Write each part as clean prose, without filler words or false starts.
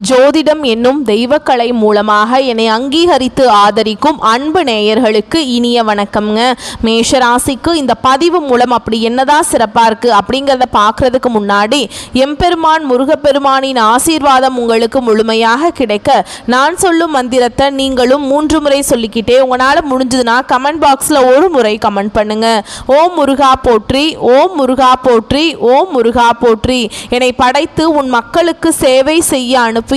ஜோதிடம் என்னும் தெய்வக்கலை மூலமாக என்னை அங்கீகரித்து ஆதரிக்கும் அன்பு நேயர்களுக்கு இனிய வணக்கம்ங்க. மேஷராசிக்கு இந்த பதிவு மூலம் அப்படி என்னதான் சிறப்பாக இருக்குது அப்படிங்கிறத பார்க்குறதுக்கு முன்னாடி எம்பெருமான் முருகப்பெருமானின் ஆசீர்வாதம் உங்களுக்கு முழுமையாக கிடைக்க நான் சொல்லும் மந்திரத்தை நீங்களும் 3 முறை சொல்லிக்கிட்டே உங்களால் முடிஞ்சதுன்னா கமெண்ட் பாக்ஸில் ஒரு முறை கமெண்ட் பண்ணுங்க. ஓம் முருகா போற்றி, ஓம் முருகா போற்றி, ஓம் முருகா போற்றி. என்னை படைத்து உன் மக்களுக்கு சேவை செய்ய அனுப்பிய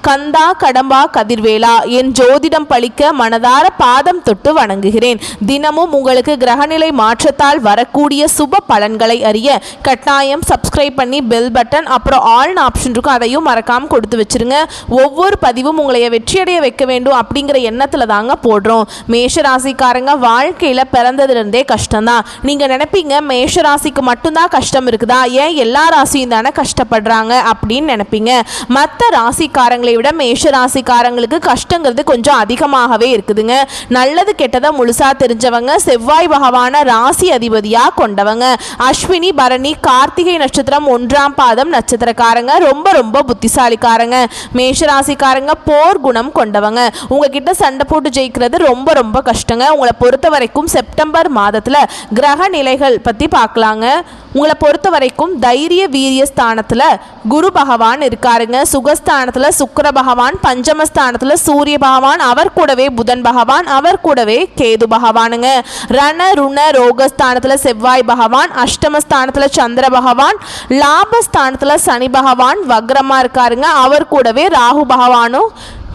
கந்தா கடம்பா கதிர்வேலா, என் ஜோதிடம் பழிக்க மனதார பாதம் தொட்டு வணங்குகிறேன். தினமும் உங்களுக்கு கிரகநிலை மாற்றத்தால் வரக்கூடிய சுப பலன்களை அறிய கட்டாயம் சப்ஸ்கிரைப் பண்ணி பெல் பட்டன் அப்புறம் ஆல்னு ஆப்ஷன் இருக்கும், அதையும் மறக்காம கொடுத்து வச்சிருங்க. ஒவ்வொரு பதிவும் உங்களை வெற்றியடைய வைக்க வேண்டும் அப்படிங்கிற எண்ணத்துல தாங்க போடுறோம். மேஷராசிக்காரங்க வாழ்க்கையில பிறந்ததுலேருந்தே கஷ்டம்தான். நீங்க நினைப்பீங்க மேஷராசிக்கு மட்டும்தான் கஷ்டம் இருக்குதா, ஏன் எல்லா ராசியும் தானே கஷ்டப்படுறாங்க அப்படின்னு நினைப்பீங்க. மற்ற ராசிக்காரங்களை விட மேஷ ராசிக்காரங்களுக்கு கஷ்டங்கிறது கொஞ்சம் அதிகமாகவே இருக்குதுங்க. நல்லது கெட்டதை முழுசா தெரிஞ்சவங்க, செவ்வாய் பகவான ராசி அதிபதியா கொண்டவங்க. அஸ்வினி பரணி கார்த்திகை நட்சத்திரம் 1ஆம் பாதம் நட்சத்திரக்காரங்க, ரொம்ப ரொம்ப புத்திசாலிக்காரங்க. மேஷ ராசிக்காரங்க போர் குணம் கொண்டவங்க. உங்ககிட்ட சண்டை போட்டு ஜெயிக்கிறது ரொம்ப ரொம்ப கஷ்டங்க. உங்களை பொறுத்த வரைக்கும் செப்டம்பர் மாதத்துல கிரக நிலைகள் பத்தி பார்க்கலாங்க. உங்களை பொறுத்த வரைக்கும் தைரிய வீரிய ஸ்தானத்துல குரு பகவான் இருக்காருங்க. சுகஸ்தானத்துல சுக்கிர பகவான், பஞ்சமஸ்தானத்துல சூரிய பகவான், அவர் கூடவே புதன் பகவான், அவர் கூடவே கேது பகவானுங்க. ரண ருண ரோகஸ்தானத்துல செவ்வாய் பகவான், அஷ்டமஸ்தானத்துல சந்திர பகவான், லாபஸ்தானத்துல சனி பகவான் வக்ரமா இருக்காருங்க. அவர் கூடவே ராகு பகவானும்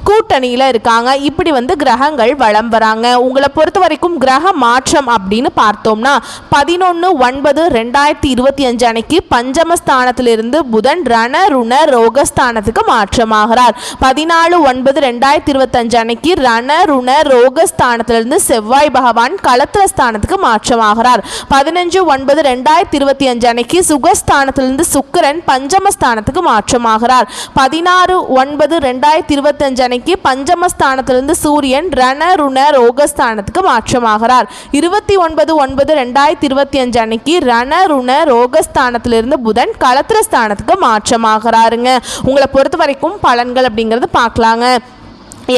கூட்டணியில் இருக்காங்க. இப்படி கிரகங்கள் வலம் வராங்க. உங்களை பொறுத்த வரைக்கும் கிரக மாற்றம் அப்படின்னு பார்த்தோம்னா 11/9/2025 அன்னைக்கு பஞ்சமஸ்தானத்திலிருந்து புதன் ரண ருண ரோகஸ்தானத்துக்கு மாற்றமாகிறார். 14/9/2025 அன்னைக்கு ரண ருண ரோகஸ்தானத்திலிருந்து செவ்வாய் பகவான் களத்திர ஸ்தானத்துக்கு மாற்றமாகிறார். 15/9/2025 அன்னைக்கு சுகஸ்தானத்திலிருந்து சுக்கிரன் பஞ்சமஸ்தானத்துக்கு மாற்றமாகிறார். 16/9/2025 பஞ்சமஸ்தானத்திலிருந்து சூரியன் ரண ருண ரோகஸ்தானத்துக்கு மாற்றமாகிறார். 29/9/2025 அன்னைக்கு ரண ருண ரோகஸ்தானத்திலிருந்து புதன் களத்திர ஸ்தானத்துக்கு மாற்றமாகிறாருங்க. உங்களை பொறுத்த வரைக்கும் பலன்கள் அப்படிங்கிறது பார்க்கலாங்க.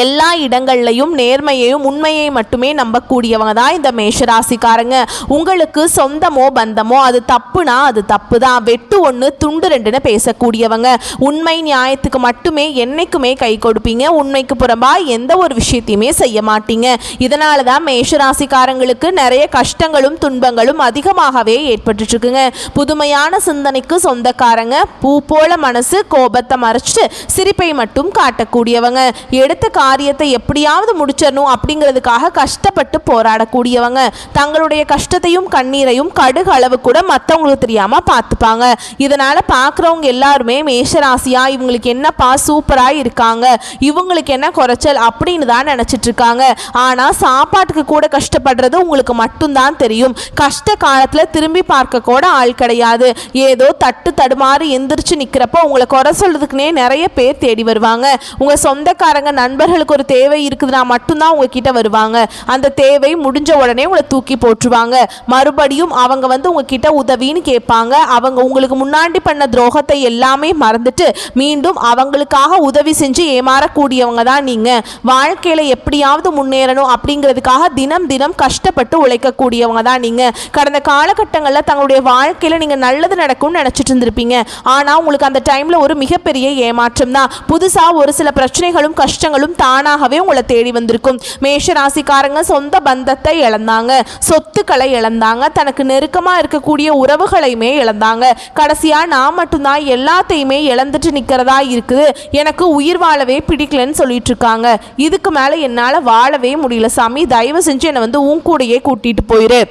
எல்லா இடங்கள்லையும் நேர்மையையும் உண்மையை மட்டுமே நம்பக்கூடியவங்க தான் இந்த மேஷராசிக்காரங்க. உங்களுக்கு சொந்தமோ பந்தமோ அது தப்புனா அது தப்பு தான், வெட்டு 1 துண்டு 2ன்னு பேசக்கூடியவங்க. உண்மை நியாயத்துக்கு மட்டுமே என்னைக்குமே கை கொடுப்பீங்க. உண்மைக்கு புறம்பா எந்த ஒரு விஷயத்தையுமே செய்ய மாட்டீங்க. இதனால தான் மேஷராசிக்காரங்களுக்கு நிறைய கஷ்டங்களும் துன்பங்களும் அதிகமாகவே ஏற்பட்டு இருக்குங்க. புதுமையான சிந்தனைக்கு சொந்தக்காரங்க. பூ போல மனசு, கோபத்தை மறைச்சிட்டு சிரிப்பை மட்டும் காட்டக்கூடியவங்க. எடுத்த காரியத்தை எப்படியாவது முடிச்சிடணும் அப்படிங்கிறதுக்காக கஷ்டப்பட்டு போராடக்கூடியவங்க. தங்களுடைய கஷ்டத்தையும் கண்ணீரையும் கடுகு அளவு கூட மற்றவங்களுக்கு தெரியாம பார்த்துப்பாங்க. இதனால பார்க்குறவங்க எல்லாருமே மேஷராசியா இவங்களுக்கு என்னப்பா சூப்பரா இருக்காங்க, இவங்களுக்கு என்ன குறைச்சல் அப்படின்னு தான் நினைச்சிட்டு இருக்காங்க. ஆனா சாப்பாட்டுக்கு கூட கஷ்டப்படுறது உங்களுக்கு மட்டும்தான் தெரியும். கஷ்ட காலத்துல திரும்பி பார்க்க கூட ஆள் கிடையாது. ஏதோ தட்டு தடுமாறி எந்திரிச்சு நிக்கிறப்போ உங்களை குறை சொல்றதுக்குனே நிறைய பேர் தேடி வருவாங்க. உங்க சொந்தக்காரங்க நண்பர்களுக்கு ஒரு தேவை இருக்குதுன்னா மட்டும்தான் உங்ககிட்ட வருவாங்க. அந்த தேவை முடிஞ்ச உடனே உங்களை தூக்கி போட்டுருவாங்க. மறுபடியும் அவங்க உங்ககிட்ட உதவின்னு கேட்பாங்க. அவங்க உங்களுக்கு முன்னாடி பண்ண துரோகத்தை எல்லாமே மறந்துட்டு மீண்டும் அவங்களுக்காக உதவி செஞ்சு ஏமாறக்கூடியவங்க தான் நீங்க. வாழ்க்கையில எப்படியாவது முன்னேறணும் அப்படிங்கிறதுக்காக தினம் தினம் கஷ்டப்பட்டு உழைக்கக்கூடியவங்க தான் நீங்க. கடந்த காலகட்டங்களில் தங்களுடைய வாழ்க்கையில நீங்க நல்லது நடக்கும்னு நினைச்சிட்டு இருந்திருப்பீங்க. ஆனா உங்களுக்கு அந்த டைம்ல ஒரு மிகப்பெரிய ஏமாற்றம் தான். புதுசா ஒரு சில பிரச்சனைகளும் கஷ்டங்களும் தானாகவே உங்களை தேடி வந்திருக்கும். மேஷ ராசிக்காரங்க சொந்த பந்தத்தை இழந்தாங்க, சொத்துக்களை இழந்தாங்க, தனக்கு நெருக்கமா இருக்கக்கூடிய உறவுகளையுமே இழந்தாங்க. கடைசியா நான் மட்டும்தான் எல்லாத்தையுமே இழந்துட்டு நிக்கிறதா இருக்குது, எனக்கு உயிர் வாழவே பிடிக்கலன்னு சொல்லிட்டு இருக்காங்க. இதுக்கு மேல என்னால வாழவே முடியல சாமி, தயவு செஞ்சு என்னை உன் கூடையே கூட்டிட்டு போயிரு.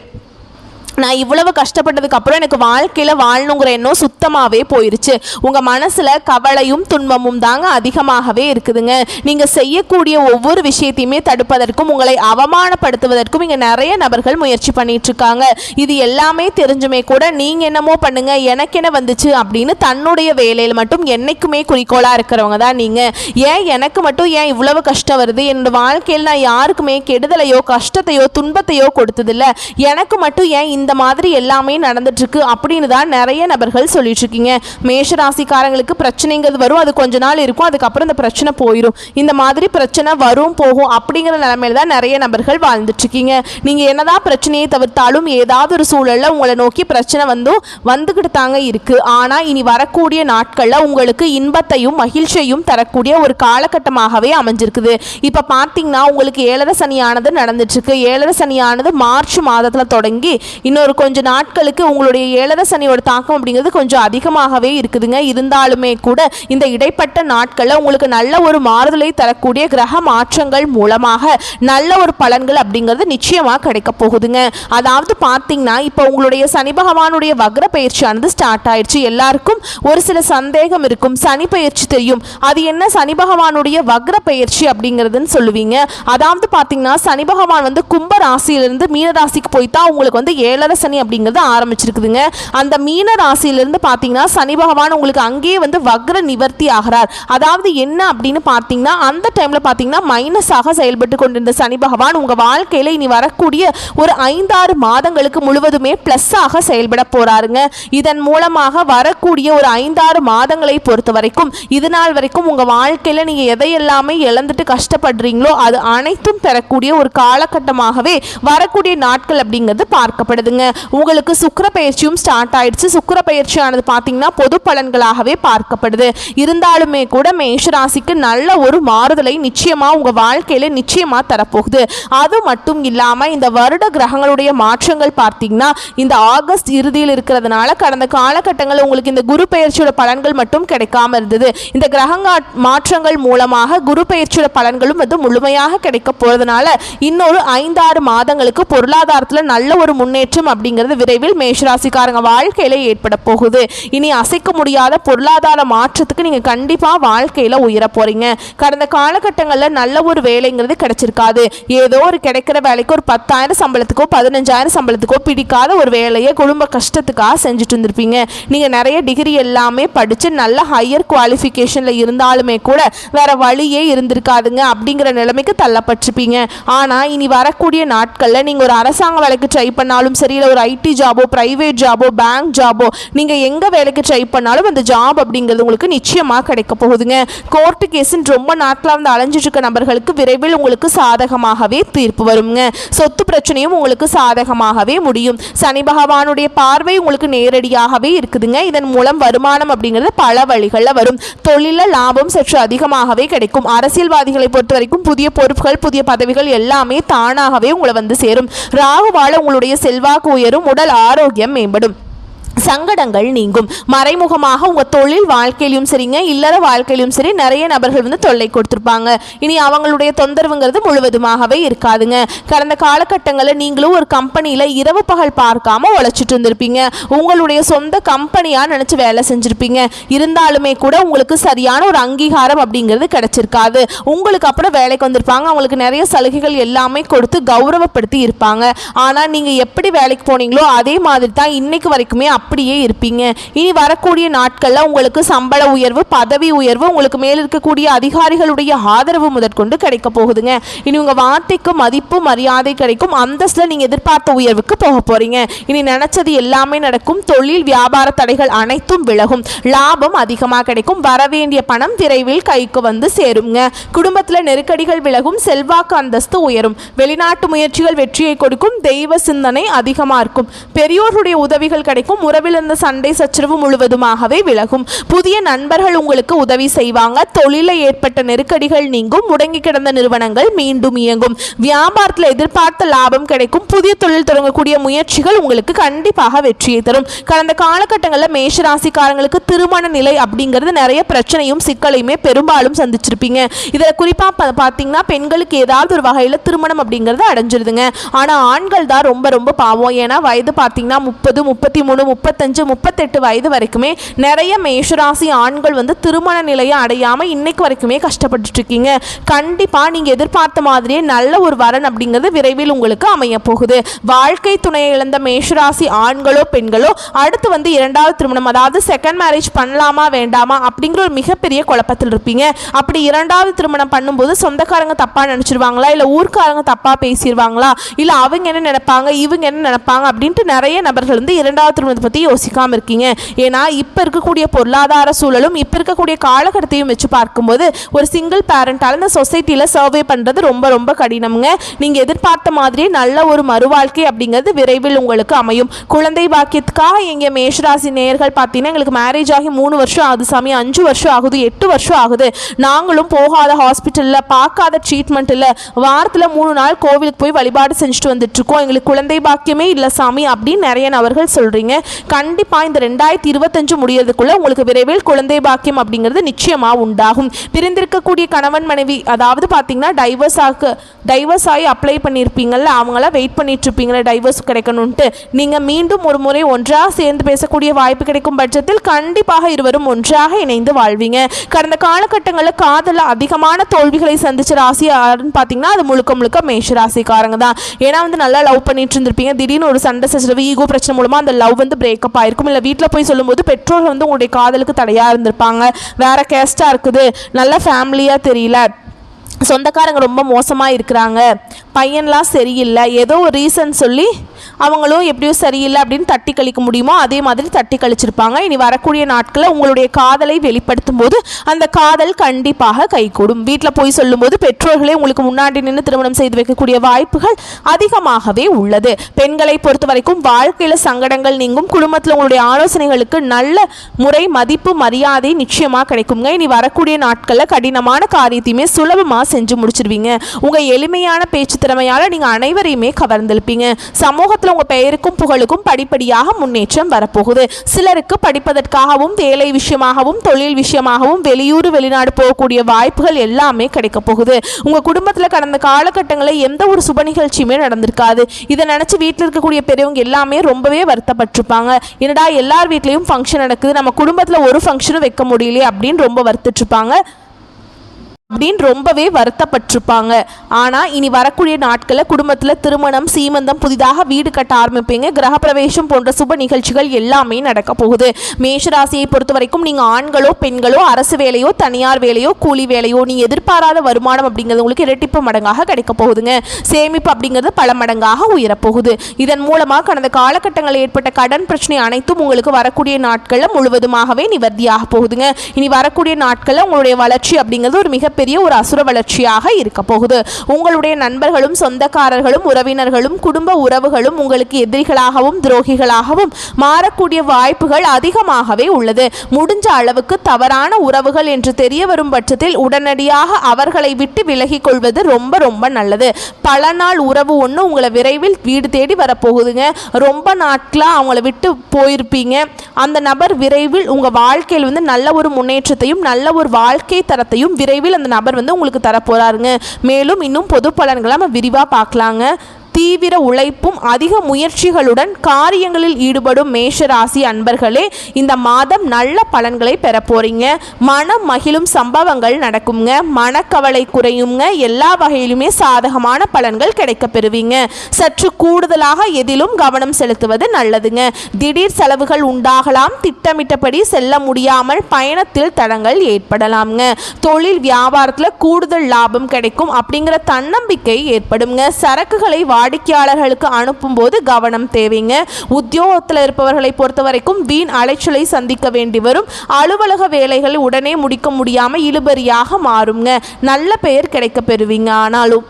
நான் இவ்வளவு கஷ்டப்பட்டதுக்கு அப்புறம் எனக்கு வாழ்க்கையில் வாழணுங்கிற எண்ணம் சுத்தமாகவே போயிருச்சு. உங்கள் மனசில் கவலையும் துன்பமும் தாங்க அதிகமாகவே இருக்குதுங்க. நீங்கள் செய்யக்கூடிய ஒவ்வொரு விஷயத்தையுமே தடுப்பதற்கும் உங்களை அவமானப்படுத்துவதற்கும் இங்கே நிறைய நபர்கள் முயற்சி பண்ணிட்டு இருக்காங்க. இது எல்லாமே தெரிஞ்சுமே கூட நீங்கள் என்னமோ பண்ணுங்க எனக்கு என்ன வந்துச்சு அப்படின்னு தன்னுடைய வேலையில் மட்டும் என்னைக்குமே குறிக்கோளாக இருக்கிறவங்க தான் நீங்கள். ஏன் எனக்கு மட்டும் ஏன் இவ்வளவு கஷ்டம் வருது, என்னோட வாழ்க்கையில் நான் யாருக்குமே கெடுதலையோ கஷ்டத்தையோ துன்பத்தையோ கொடுத்ததில்லை, எனக்கு மட்டும் ஏன் இந்த மாதிரி எல்லாமே நடந்துட்டு இருக்கு அப்படின்னு தான் நிறைய நபர்கள் சொல்லிட்டு இருக்கீங்க. மேஷராசிக்காரங்களுக்கு பிரச்சனைங்கிறது வரும், அது கொஞ்ச நாள் இருக்கும், அதுக்கப்புறம் இந்த பிரச்சனை போயிடும். இந்த மாதிரி பிரச்சனை வரும் போகும் அப்படிங்கிற நிலைமையில தான் நிறைய நபர்கள் வாழ்ந்துட்டு இருக்கீங்க. நீங்க என்னதான் பிரச்சனையை தவிர்த்தாலும் ஏதாவது ஒரு சூழல்ல உங்களை நோக்கி பிரச்சனை வந்துகிட்டு தாங்க இருக்கு. ஆனா இனி வரக்கூடிய நாட்கள்ல உங்களுக்கு இன்பத்தையும் மகிழ்ச்சியையும் தரக்கூடிய ஒரு காலகட்டமாகவே அமைஞ்சிருக்குது. இப்ப பாத்தீங்கன்னா உங்களுக்கு ஏழரை சனியானது நடந்துட்டு இருக்கு. ஏழரை சனியானது மார்ச் மாதத்துல தொடங்கி இன்னொரு கொஞ்ச நாட்களுக்கு உங்களுடைய ஏழரை சனியோட தாக்கம் அப்படிங்கிறது கொஞ்சம் அதிகமாகவே இருக்குதுங்க. இருந்தாலுமே கூட இந்த இடைப்பட்ட நாட்கள்ல உங்களுக்கு நல்ல ஒரு மாறுதலை தரக்கூடிய கிரக மாற்றங்கள் மூலமாக நல்ல ஒரு பலன்கள் அப்படிங்கிறது நிச்சயமா கிடைக்க போகுதுங்க. அதாவது பாத்தீங்கன்னா இப்ப உங்களுடைய சனி பகவானுடைய வக்ர பயிற்சியானது ஸ்டார்ட் ஆயிடுச்சு. எல்லாருக்கும் ஒரு சில சந்தேகம் இருக்கும், சனி பயிற்சி தெரியும், அது என்ன சனி பகவானுடைய வக்ர பயிற்சி அப்படிங்கிறதுன்னு சொல்லுவீங்க. அதாவது பாத்தீங்கன்னா சனி பகவான் கும்ப ராசியிலிருந்து மீன ராசிக்கு போய்தான் உங்களுக்கு ஏழரை சனி அப்படிங்கிறது ஆரம்பிச்சிருக்குதுங்க. அந்த மீன ராசியிலிருந்து பாத்தீங்கன்னா சனி பகவான் உங்களுக்கு அங்கேயே வக்ர நிவர்த்தி ஆகிறார். அதாவது என்ன அப்படின்னு பாத்தீங்கன்னா அந்த டைம்ல பாத்தீங்கன்னா மைனஸாக செயல்பட்டு கொண்டிருந்த சனி பகவான் உங்க வாழ்க்கையில இனி வரக்கூடிய ஒரு 5-6 மாதங்களுக்கு முழுவதுமே பிளஸ் ஆக செயல்பட போறாருங்க. இதன் மூலமாக வரக்கூடிய ஒரு 5-6 மாதங்களை பொறுத்த வரைக்கும் இது நாள் வரைக்கும் உங்க வாழ்க்கையில நீங்க எதையெல்லாமே இழந்துட்டு கஷ்டப்படுறீங்களோ அது அனைத்தும் பெறக்கூடிய ஒரு காலகட்டமாகவே வரக்கூடிய நாட்கள் அப்படிங்கிறது பார்க்கப்படுதுங்க. உங்களுக்கு சுக்கிர பயிற்சியும் ஸ்டார்ட் ஆயிடுச்சு. சுக்கிர பயிற்சியானது பாத்தீங்கன்னா பொது பலன்களாகவே பார்க்கப்படுது. இருந்தாலுமே கூட மேஷராசிக்கு நல்ல ஒரு மாறுதலை நிச்சயமா உங்க வாழ்க்கையில நிச்சயமா தரப்போகுது. அது மட்டும் இல்லாம இந்த வருட கிரகங்களுடைய மாற்றங்கள் பார்த்தீங்கன்னா இந்த ஆகஸ்ட் இறுதியில் இருக்கிறதுனால கடந்த காலகட்டங்களில் உங்களுக்கு இந்த குரு பயிற்சியோட பலன்கள் மட்டும் கிடைக்காம இருந்தது. இந்த கிரக மாற்றங்கள் மூலமாக குரு பயிற்சியோட பலன்களும் முழுமையாக கிடைக்க போறதுனால இன்னொரு 5-6 மாதங்களுக்கு பொருளாதாரத்தில் நல்ல ஒரு முன்னேற்றம் அப்படிங்கிறது விரைவில் மேஷராசிக்காரங்க வாழ்க்கையில ஏற்பட போகுது. இனி அசைக்க முடியாத பொருளாதார மாற்றத்துக்கு நீங்க கண்டிப்பா வாழ்க்கையில உயர போறீங்க. கடந்த காலகட்டங்களில் நல்ல ஒரு வேலைங்கிறது கிடைச்சிருக்காது. ஏதோ ஒரு கிடைக்கிற வேலைக்கு ஒரு 10,000 சம்பளத்துக்கோ 15,000 சம்பளத்துக்கோ பிடிக்காத ஒரு வேலையை குடும்ப கஷ்டத்துக்காக செஞ்சுட்டு இருந்திருப்பீங்க. நீங்க நிறைய டிகிரி எல்லாமே படிச்சு நல்ல ஹையர் குவாலிஃபிகேஷன்ல இருந்தாலுமே கூட வேற வழியே இருந்திருக்காதுங்க அப்படிங்கிற நிலைமைக்கு தள்ளப்பட்டிருப்பீங்க. ஆனா இனி வரக்கூடிய நாட்கள்ல நீங்க ஒரு அரசாங்க வேலைக்கு ட்ரை பண்ணாலும் சரி, இல்லை ஒரு ஐடி ஜாபோ பிரைவேட் ஜாபோ பேங்க் ஜாபோ நீங்க எங்க வேலைக்கு ட்ரை பண்ணாலும் அந்த ஜாப் அப்படிங்கிறது உங்களுக்கு நிச்சயமா கிடைக்க போகுதுங்க. கோர்ட்டு கேஸ்ன்னு ரொம்ப நாட்களாக அலைஞ்சிட்டு இருக்க நபர்களுக்கு விரைவில் உங்களுக்கு சாதகமாகவே தீர்ப்பு வருங்க. சொத்து பிரச்சனையும் உங்களுக்கு சாதகமாகவே முடியும். சனி பகவானுடைய பார்வை உங்களுக்கு நேரடியாகவே இருக்குதுங்க. இதன் மூலம் வருமானம் அப்படிங்கிறது பல வழிகளில் வரும். தொழில லாபம் சற்று அதிகமாகவே கிடைக்கும். அரசியல்வாதிகளை பொறுத்த வரைக்கும் புதிய பொறுப்புகள் புதிய பதவிகள் எல்லாமே தானாகவே உங்களை சேரும். ராகுவால உங்களுடைய செல்வாக்கு உயரும். உடல் ஆரோக்கியம் மேம்படும். சங்கடங்கள் நீங்கும். மறைமுகமாக உங்க தொழில் வாழ்க்கையிலும் சரிங்க இல்லற வாழ்க்கையிலும் சரி நிறைய நபர்கள் தொல்லை கொடுத்துருப்பாங்க. இனி அவங்களுடைய தொந்தரவுங்கிறது முழுவதுமாகவே இருக்காதுங்க. கடந்த காலகட்டங்களில் நீங்களும் ஒரு கம்பெனியில இரவு பகல் பார்க்காம உழைச்சிட்டு இருந்திருப்பீங்க. உங்களுடைய சொந்த கம்பெனியா நினைச்சு வேலை செஞ்சிருப்பீங்க. இருந்தாலுமே கூட உங்களுக்கு சரியான ஒரு அங்கீகாரம் அப்படிங்கிறது கிடைச்சிருக்காது. உங்களுக்கு அப்புறம் வேலைக்கு வந்திருப்பாங்க. அவங்களுக்கு நிறைய சலுகைகள் எல்லாமே கொடுத்து கௌரவப்படுத்தி இருப்பாங்க. ஆனா நீங்க எப்படி வேலைக்கு போனீங்களோ அதே மாதிரி தான் இன்னைக்கு வரைக்குமே அப்படியே இருப்பீங்க. இனி வரக்கூடிய நாட்கள்ல உங்களுக்கு சம்பள உயர்வு பதவி உயர்வு உங்களுக்கு மேல் இருக்கக்கூடிய அதிகாரிகளுடைய ஆதரவு முதற்கொண்டு கிடைக்க போகுதுங்க. இனி உங்க வார்த்தைக்கு மதிப்பு மரியாதை கிடைக்கும். அந்தஸ்துல நீங்க எதிர்பார்த்த உயர்வுக்கு போக போறீங்க. இனி நினைச்சது எல்லாமே நடக்கும். தொழில் வியாபார தடைகள் அனைத்தும் விலகும். லாபம் அதிகமாக கிடைக்கும். வரவேண்டிய பணம் விரைவில் கைக்கு சேருங்க. குடும்பத்துல நெருக்கடிகள் விலகும். செல்வாக்கு அந்தஸ்து உயரும். வெளிநாட்டு முயற்சிகள் வெற்றியை கொடுக்கும். தெய்வ சிந்தனை அதிகமா இருக்கும். பெரியோருடைய உதவிகள் கிடைக்கும். உறவில் இருந்த சண்டை சச்சரவு முழுவதுமாகவே விலகும். புதிய நண்பர்கள் உங்களுக்கு உதவி செய்வாங்க. தொழிலில் ஏற்பட்ட நெருக்கடிகள் நீங்கும். முடங்கி கிடந்த நிறுவனங்கள் மீண்டும் இயங்கும். வியாபாரத்தில் எதிர்பார்த்த லாபம் கிடைக்கும். புதிய தொழில் தொடங்கக்கூடிய முயற்சிகள் உங்களுக்கு கண்டிப்பாக வெற்றியை தரும். கடந்த காலகட்டங்களில் மேஷராசிக்காரங்களுக்கு திருமண நிலை அப்படிங்கிறது நிறைய பிரச்சனையும் சிக்கலையுமே பெரும்பாலும் சந்திச்சிருப்பீங்க. இதில் குறிப்பாக பார்த்தீங்கன்னா பெண்களுக்கு ஏதாவது ஒரு வகையில் திருமணம் அப்படிங்கிறது அடைஞ்சிருதுங்க. ஆனால் ஆண்கள் தான் ரொம்ப ரொம்ப பாவம். ஏன்னா வயது பார்த்தீங்கன்னா 30, 33, 35-38 வயது வரைக்குமே நிறைய மேஷராசி ஆண்கள் வந்து திருமண நிலையை அடையாமல் இன்னைக்கு வரைக்குமே கஷ்டப்பட்டுட்டு இருக்கீங்க. கண்டிப்பாக நீங்கள் எதிர்பார்த்த மாதிரியே நல்ல ஒரு வரன் அப்படிங்கிறது விரைவில் உங்களுக்கு அமைய போகுது. வாழ்க்கை துணையை இழந்த மேஷராசி ஆண்களோ பெண்களோ அடுத்து வந்து இரண்டாவது திருமணம், அதாவது செகண்ட் மேரேஜ் பண்ணலாமா வேண்டாமா அப்படிங்கிற ஒரு மிகப்பெரிய குழப்பத்தில் இருப்பீங்க. அப்படி இரண்டாவது திருமணம் பண்ணும்போது சொந்தக்காரங்க தப்பாக நினச்சிருவாங்களா, இல்லை ஊர்க்காரங்க தப்பாக பேசிடுவாங்களா, இல்லை அவங்க என்ன நினைப்பாங்க இவங்க என்ன நினைப்பாங்க அப்படின்ட்டு நிறைய நபர்கள் வந்து இரண்டாவது திருமணத்தை பற்றி யோசிக்காமல் இருக்கீங்க. ஏன்னா இப்போ இருக்கக்கூடிய பொருளாதார சூழலும் இப்போ இருக்கக்கூடிய காலகட்டத்தையும் வச்சு பார்க்கும்போது ஒரு சிங்கிள் பேரண்டால் இந்த சொசைட்டியில் சர்வே பண்ணுறது ரொம்ப ரொம்ப கடினமுங்க. நீங்கள் எதிர்பார்த்த மாதிரியே நல்ல ஒரு மறுவாழ்க்கை அப்படிங்கிறது விரைவில் உங்களுக்கு அமையும். குழந்தை பாக்கியத்துக்காக எங்கள் மேஷராசி நேயர்கள் பார்த்தீங்கன்னா எங்களுக்கு மேரேஜ் ஆகி 3 வருஷம் ஆகுது சாமி, 5 வருஷம் ஆகுது, 8 வருஷம் ஆகுது, நாங்களும் போகாத ஹாஸ்பிட்டலில் பார்க்காத ட்ரீட்மெண்ட் இல்லை, வாரத்தில் 3 நாள் கோவிலுக்கு போய் வழிபாடு செஞ்சுட்டு வந்துட்டுருக்கோம், எங்களுக்கு குழந்தை பாக்கியமே இல்லை சாமி அப்படின்னு நிறைய நபர்கள் சொல்கிறீங்க. கண்டிப்பாக இந்த 2025 முடியறதுக்குள்ளே உங்களுக்கு விரைவில் குழந்தை பாக்கியம் அப்படிங்கிறது நிச்சயமாக உண்டாகும். பிரிந்திருக்கக்கூடிய கணவன் மனைவி, அதாவது பார்த்தீங்கன்னா டைவர்ஸ் ஆகி அப்ளை பண்ணியிருப்பீங்கள்ல, அவங்களாம் வெயிட் பண்ணிட்டு இருப்பீங்களா டைவர்ஸ் கிடைக்கணும்ட்டு, நீங்கள் மீண்டும் ஒரு முறை ஒன்றாக சேர்ந்து பேசக்கூடிய வாய்ப்பு கிடைக்கும் பட்சத்தில் கண்டிப்பாக இருவரும் ஒன்றாக இணைந்து வாழ்வீங்க. கடந்த காலகட்டங்களில் காதலில் அதிகமான தோல்விகளை சந்திச்ச ராசி யாருன்னு பார்த்தீங்கன்னா அது முழுக்க முழுக்க மேஷ ராசிக்காரங்க தான். ஏன்னா வந்து நல்லா லவ் பண்ணிட்டு இருந்திருப்பீங்க, திடீர்னு ஒரு சண்டை சச்சரவு ஈகோ பிரச்சனை மூலமாக அந்த லவ் வந்து பிரேக்கப் ஆயிருக்கும், இல்லை வீட்டில் போய் சொல்லும்போது பெற்றோர்கள் வந்து உங்களுடைய காதலுக்கு தடையாக இருந்திருப்பாங்க, வேற கேஸ்டாக இருக்குது, நல்ல ஃபேமிலியாக தெரியல, சொந்தக்காரங்க ரொம்ப மோசமாக இருக்கிறாங்க, பையன்லாம் சரியில்லை, ஏதோ ஒரு ரீசன் சொல்லி அவங்களும் எப்படியோ சரியில்லை அப்படின்னு தட்டி கழிக்க முடியுமோ அதே மாதிரி தட்டி கழிச்சிருப்பாங்க. இனி வரக்கூடிய நாட்களில் உங்களுடைய காதலை வெளிப்படுத்தும் போது அந்த காதல் கண்டிப்பாக கைகூடும். வீட்டில் போய் சொல்லும்போது பெற்றோர்களே உங்களுக்கு முன்னாடி நின்று திருமணம் செய்து வைக்கக்கூடிய வாய்ப்புகள் அதிகமாகவே உள்ளது. பெண்களை பொறுத்த வரைக்கும் வாழ்க்கையில் சங்கடங்கள் நீங்கும், குடும்பத்தில் உங்களுடைய ஆலோசனைகளுக்கு நல்ல முறை மதிப்பு மரியாதை நிச்சயமாக கிடைக்குங்க. இனி வரக்கூடிய நாட்களில் கடினமான காரியத்தையுமே சுலபமாக செஞ்சு முடிச்சிருவீங்க. உங்கள் எளிமையான பேச்சு திறமையால் நீங்கள் அனைவரையுமே கவர்ந்திருப்பீங்க. சமூகத்தில் உங்கள் பெயருக்கும் புகழுக்கும் படிப்படியாக முன்னேற்றம் வரப்போகுது. சிலருக்கு படிப்பதற்காகவும் வேலை விஷயமாகவும் தொழில் விஷயமாகவும் வெளியூர் வெளிநாடு போகக்கூடிய வாய்ப்புகள் எல்லாமே கிடைக்க போகுது. உங்கள் குடும்பத்தில் கடந்த காலகட்டங்களில் எந்த ஒரு சுப நிகழ்ச்சியுமே நடந்திருக்காது. இதை நினச்சி வீட்டில் இருக்கக்கூடிய பெரியவங்க எல்லாமே ரொம்பவே வருத்தப்பட்டிருப்பாங்க. என்னடா எல்லார் வீட்லேயும் ஃபங்க்ஷன் நடக்குது, நம்ம குடும்பத்தில் ஒரு ஃபங்க்ஷனும் வைக்க முடியலையே அப்படின்னு ரொம்ப ரொம்பவே வருத்தப்பட்டிருப்பாங்க. ஆனால் இனி வரக்கூடிய நாட்களில் குடும்பத்தில் திருமணம், சீமந்தம், புதிதாக வீடு கட்ட ஆரம்பிப்பீங்க. கிரகப்பிரவேசம் போன்ற சுப நிகழ்ச்சிகள் எல்லாமே நடக்க போகுது. மேஷராசியை பொறுத்த வரைக்கும் நீங்கள் ஆண்களோ பெண்களோ அரசு வேலையோ தனியார் வேலையோ கூலி வேலையோ நீங்கள் எதிர்பாராத வருமானம் அப்படிங்கிறது உங்களுக்கு இரட்டிப்பு மடங்காக கிடைக்க போகுதுங்க. சேமிப்பு அப்படிங்கிறது பல மடங்காக உயரப்போகுது. இதன் மூலமாக கடந்த காலகட்டங்களில் ஏற்பட்ட கடன் பிரச்சனை அனைத்தும் உங்களுக்கு வரக்கூடிய நாட்களில் முழுவதுமாகவே நிவர்த்தியாக போகுதுங்க. இனி வரக்கூடிய நாட்களில் உங்களுடைய வளர்ச்சி அப்படிங்கிறது ஒரு மிகப்பெரிய ஒரு அசுர வளர்ச்சியாக இருக்க போகுது. உங்களுடைய நண்பர்களும் சொந்தக்காரர்களும் உறவினர்களும் குடும்ப உறவுகளும் உங்களுக்கு எதிரிகளாகவும் துரோகிகளாகவும் மாறக்கூடிய வாய்ப்புகள் அதிகமாகவே உள்ளது. முடிஞ்ச அளவுக்கு தவறான உறவுகள் என்று தெரிய வரும் பட்சத்தில் உடனடியாக அவர்களை விட்டு விலகிக் கொள்வது ரொம்ப ரொம்ப நல்லது. பல நாள் உறவு ஒன்று உங்களை விரைவில் வீடு தேடி வரப்போகுதுங்க. ரொம்ப நாட்களாக அவங்கள விட்டு போயிருப்பீங்க. அந்த நபர் விரைவில் உங்கள் வாழ்க்கையில் வந்து நல்ல ஒரு முன்னேற்றத்தையும் நல்ல ஒரு வாழ்க்கை தரத்தையும் விரைவில் அந்த நபர் வந்து உங்களுக்கு தரப்போறாருங்க. மேலும் இன்னும் பொது பலன்களை நம்ம விரிவாக பார்க்கலாங்க. தீவிர உழைப்பும் அதிக முயற்சிகளுடன் காரியங்களில் ஈடுபடும் மேஷராசி அன்பர்களே இந்த மாதம் நல்ல பலன்களை பெற போறீங்க. மனம் மகிழும் சம்பவங்கள் நடக்குங்க, மனக்கவலை குறையுங்க, எல்லா வகையிலுமே சாதகமான பலன்கள் கிடைக்க பெறுவீங்க. சற்று கூடுதலாக எதிலும் கவனம் செலுத்துவது நல்லதுங்க. திடீர் செலவுகள் உண்டாகலாம், திட்டமிட்டபடி செல்ல முடியாமல் பயணத்தில் தடங்கள் ஏற்படலாம்ங்க. தொழில் வியாபாரத்தில் கூடுதல் லாபம் கிடைக்கும் அப்படிங்கிற தன்னம்பிக்கை ஏற்படுங்க. சரக்குகளை வாடிக்கையாளர்களுக்கு அனுப்பும் போது கவனம் தேவைங்க. உத்தியோகத்தில் இருப்பவர்களை பொறுத்த வரைக்கும் வீண் அலைச்சலை சந்திக்க வேண்டி வரும். அலுவலக வேலைகளை உடனே முடிக்க முடியாமல் இழுபறியாக மாறுங்க. நல்ல பெயர் கிடைக்க பெறுவீங்க. ஆனாலும்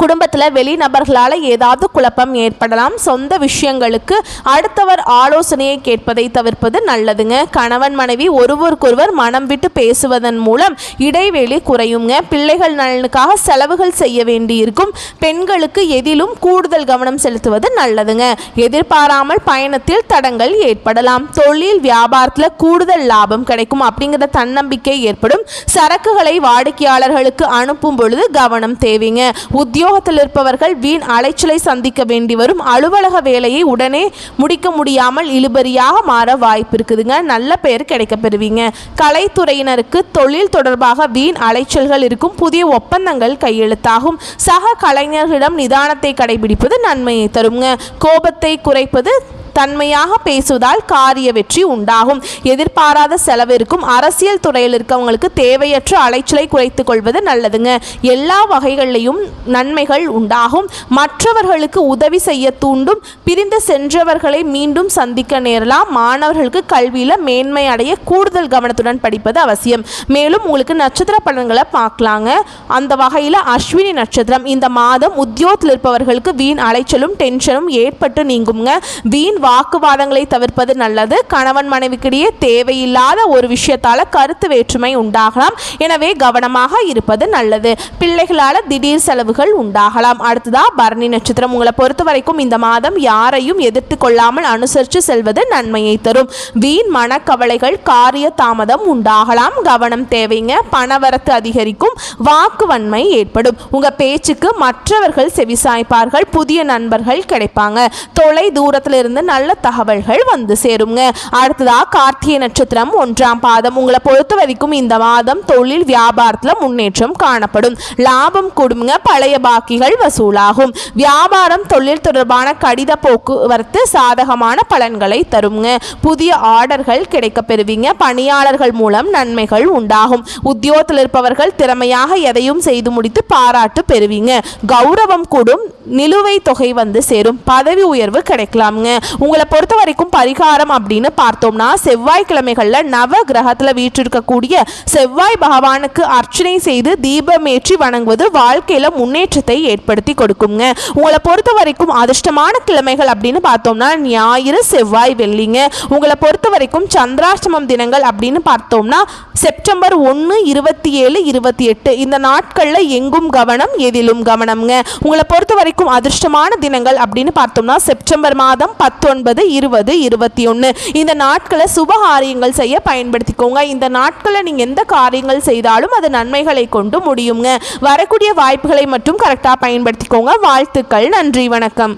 குடும்பத்தில் வெளிநபர்களால் ஏதாவது குழப்பம் ஏற்படலாம். சொந்த விஷயங்களுக்கு அடுத்தவர் ஆலோசனையை கேட்பதை தவிர்ப்பது நல்லதுங்க. கணவன் மனைவி ஒருவருக்கொருவர் மனம் விட்டு பேசுவதன் மூலம் இடைவெளி குறையுங்க. பிள்ளைகள் நலனுக்காக செலவுகள் செய்ய வேண்டியிருக்கும். பெண்களுக்கு எதிலும் கூடுதல் கவனம் செலுத்துவது நல்லதுங்க. எதிர்பாராமல் பயணத்தில் தடங்கள் ஏற்படலாம். தொழில் வியாபாரத்தில் கூடுதல் லாபம் கிடைக்கும் அப்படிங்கிற தன்னம்பிக்கை ஏற்படும். சரக்குகளை வாடிக்கையாளர்களுக்கு அனுப்பும் பொழுது கவனம் தேவைங்க. உத்தியோக உத்தியோகத்தில் இருப்பவர்கள் வீண் அலைச்சலை சந்திக்க வேண்டி வரும். அலுவலக வேலையை உடனே முடிக்க முடியாமல் இழுபறியாக மாற வாய்ப்பு இருக்குதுங்க. நல்ல பெயர் கிடைக்க பெறுவீங்க. கலைத்துறையினருக்கு தொழில் தொடர்பாக வீண் அலைச்சல்கள் இருக்கும். புதிய ஒப்பந்தங்கள் கையெழுத்தாகும். சக கலைஞர்களிடம் நிதானத்தை கடைபிடிப்பது நன்மையை தருங்க. கோபத்தை குறைப்பது, தன்மையாக பேசுவதால் காரிய வெற்றி உண்டாகும். எதிர்பாராத செலவு இருக்கும். அரசியல் துறையில் இருக்கவங்களுக்கு தேவையற்ற அலைச்சலை குறைத்து கொள்வது நல்லதுங்க. எல்லா வகைகளிலையும் நன்மைகள் உண்டாகும். மற்றவர்களுக்கு உதவி செய்ய தூண்டும். பிரிந்து சென்றவர்களை மீண்டும் சந்திக்க நேரலாம். மாணவர்களுக்கு கல்வியில் மேன்மை அடைய கூடுதல் கவனத்துடன் படிப்பது அவசியம். மேலும் உங்களுக்கு நட்சத்திர பலன்களை பார்க்கலாங்க. அந்த வகையில் அஸ்வினி நட்சத்திரம். இந்த மாதம் உத்தியோகத்தில் இருப்பவர்களுக்கு வீண் அலைச்சலும் டென்ஷனும் ஏற்பட்டு நீங்குங்க. வீண் வாக்குவாதங்களை தவிர்ப்பது நல்லது. கணவன் மனைவிக்கிடையே தேவையில்லாத ஒரு விஷயத்தால கருத்து வேற்றுமை உண்டாகலாம். எனவே கவனமாக இருப்பது நல்லது. பிள்ளைகளால் திடீர் செலவுகள் உண்டாகலாம். அடுத்ததா பரணி நட்சத்திரம். உங்களை பொறுத்த வரைக்கும் இந்த மாதம் யாரையும் எதிர்த்து கொள்ளாமல் அனுசரித்து செல்வது நன்மையை தரும். வீண் மனக்கவலைகள், காரிய தாமதம் உண்டாகலாம். கவனம் தேவைங்க. பணவரத்து அதிகரிக்கும். வாக்குவன்மை ஏற்படும். உங்க பேச்சுக்கு மற்றவர்கள் செவிசாய்ப்பார்கள். புதிய நண்பர்கள் கிடைப்பாங்க. தொலை தூரத்தில் இருந்து நல்ல தகவல்கள் வந்து சேருங்க. அடுத்ததா கார்த்திகை நட்சத்திரம் 1ஆம் பாதம். உங்களை பொறுத்த வரைக்கும் இந்த மாதம் தொழில் வியாபாரத்தில் முன்னேற்றம் காணப்படும். லாபம் கொடுங்க. பழைய பாக்கிகள் வசூலாகும். வியாபாரம் தொழில் தொடர்பான கடித போக்குவரத்து சாதகமான பலன்களை தருங்க. புதிய ஆர்டர்கள் கிடைக்க பெறுவீங்க. பணியாளர்கள் மூலம் நன்மைகள் உண்டாகும். உத்தியோகத்தில் இருப்பவர்கள் திறமையாக எதையும் செய்து முடித்து பாராட்டு பெறுவீங்க. கௌரவம் கூடும். நிலுவை தொகை வந்து சேரும். பதவி உயர்வு கிடைக்கலாமுங்க. உங்களை பொறுத்த வரைக்கும் பரிகாரம் அப்படின்னு பார்த்தோம்னா செவ்வாய்க்கிழமைகளில் நவ கிரகத்தில் வீற்றிருக்கக்கூடிய செவ்வாய் பகவானுக்கு அர்ச்சனை செய்து தீபமேற்றி வணங்குவது வாழ்க்கையில் முன்னேற்றத்தை ஏற்படுத்தி கொடுக்குங்க. உங்களை பொறுத்த வரைக்கும் அதிர்ஷ்டமான கிழமைகள் அப்படின்னு பார்த்தோம்னா ஞாயிறு, செவ்வாய், வெள்ளிங்க. உங்களை பொறுத்த வரைக்கும் சந்திராஷ்டமம் தினங்கள் அப்படின்னு பார்த்தோம்னா செப்டம்பர் 1, 27, 28 இந்த நாட்களில் எங்கும் கவனம், எதிலும் கவனம்ங்க. உங்களை பொறுத்த வரைக்கும் அதிர்ஷ்டமான தினங்கள் அப்படின்னு பார்த்தோம்னா செப்டம்பர் மாதம் 19, 20, 21 இந்த நாட்களை சுபகாரியங்கள் செய்ய பயன்படுத்திக்கோங்க. இந்த நாட்களில் நீங்கள் எந்த காரியங்கள் செய்தாலும் அது நன்மைகளை கொண்டு முடியுங்க. வரக்கூடிய வாய்ப்புகளை மட்டும் கரெக்டாக பயன்படுத்திக்கோங்க. வாழ்த்துக்கள். நன்றி, வணக்கம்.